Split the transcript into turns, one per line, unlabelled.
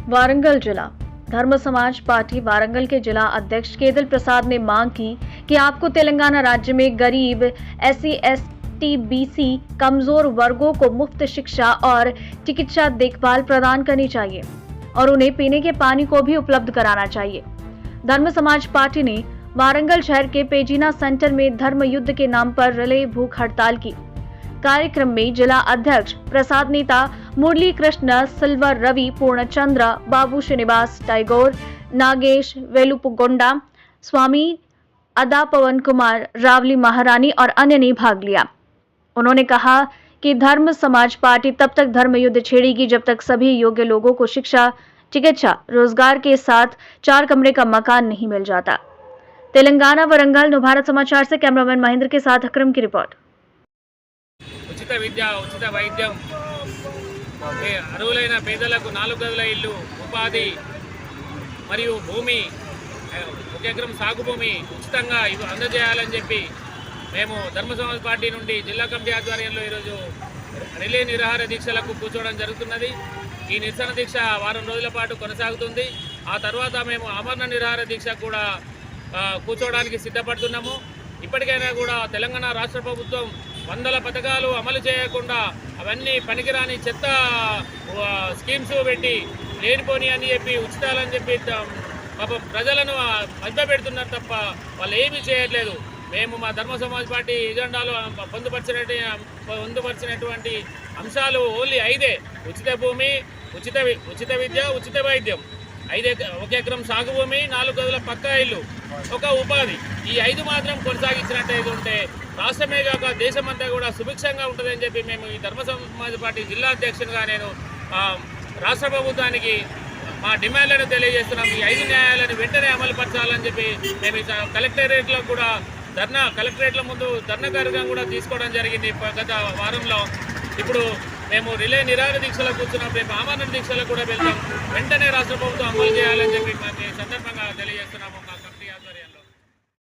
वारंगल जिला धर्म समाज पार्टी वारंगल के जिला अध्यक्ष केदल प्रसाद ने मांग की कि आपको तेलंगाना राज्य में गरीब SC ST BC कमजोर वर्गों को मुफ्त शिक्षा और चिकित्सा देखभाल प्रदान करनी चाहिए और उन्हें पीने के पानी को भी उपलब्ध कराना चाहिए। धर्म समाज पार्टी ने वारंगल शहर के पेजीना सेंटर में धर्म युद्ध के नाम पर रिले भूख हड़ताल की। कार्यक्रम में जिला अध्यक्ष प्रसाद नेता मुरली कृष्ण सिल्वर रवि पूर्णचंद्र बाबू श्रीनिवास टैगोर नागेश वेलुपुगोंडा स्वामी अदा पवन कुमार रावली महारानी और अन्य ने भाग लिया। उन्होंने कहा कि धर्म समाज पार्टी तब तक धर्म युद्ध छेड़ेगी जब तक सभी योग्य लोगों को शिक्षा चिकित्सा रोजगार के साथ 4 कमरे का मकान नहीं मिल जाता। तेलंगाना वारंगल भारत समाचार से कैमरामैन महेंद्र के साथ अक्रम की रिपोर्ट।
ఉచిత విద్య ఉచిత వైద్యం అర్హులైన పేదలకు 4 గదుల ఇల్లు ఉపాధి మరియు భూమి 1 ఎకరం సాగు భూమి ఉచితంగా అందజేయాలని చెప్పి మేము ధర్మ సమాజ్ పార్టీ నుండి జిల్లా కమిటీ ఆధ్వర్యంలో ఈరోజు రిలే నిరాహార దీక్షలకు కూర్చోవడం జరుగుతున్నది। ఈ నిరసన దీక్ష వారం రోజుల పాటు కొనసాగుతుంది। ఆ తర్వాత మేము ఆమరణ నిరాహార దీక్ష కూడా కూర్చోవడానికి సిద్ధపడుతున్నాము। ఇప్పటికైనా కూడా తెలంగాణ రాష్ట్ర ప్రభుత్వం వందల పథకాలు అమలు చేయకుండా అవన్నీ పనికిరాని చెత్త స్కీమ్స్ పెట్టి లేనిపోని అని చెప్పి ఉచితాలని చెప్పి పాపం ప్రజలను మధ్యపెడుతున్నారు తప్ప వాళ్ళు ఏమీ చేయట్లేదు। మేము మా ధర్మ సమాజ్ పార్టీ ఎజెండాలో పొందుపరిచినటువంటి అంశాలు ఓన్లీ 5 ఉచిత భూమి ఉచిత విద్య ఉచిత వైద్యం 1 ఎకరం సాగు భూమి 4 గదుల పక్కా ఇల్లు ఒక ఉపాధి ఈ 5 మాత్రం కొనసాగించినట్టయితే ఉంటే రాష్ట్రమే కాక దేశమంతా కూడా సుభిక్షంగా ఉంటుందని చెప్పి మేము ఈ ధర్మ సమాజ్ పార్టీ జిల్లా అధ్యక్షునిగా నేను రాష్ట్ర ప్రభుత్వానికి మా డిమాండ్లను తెలియజేస్తున్నాం। ఈ 5 న్యాయాలను వెంటనే అమలు పరచాలని చెప్పి మేము కలెక్టరేట్లో కూడా కలెక్టరేట్ల ముందు ధర్నా కార్యక్రమం కూడా తీసుకోవడం జరిగింది గత వారంలో। ఇప్పుడు మేము రిలే నిరాహార దీక్షలో కూర్చున్నాం, రేపు ఆమరణ దీక్షలో కూడా వెళ్తాం। వెంటనే రాష్ట్ర ప్రభుత్వం అమలు చేయాలని చెప్పి సందర్భంగా తెలియజేస్తున్నాము।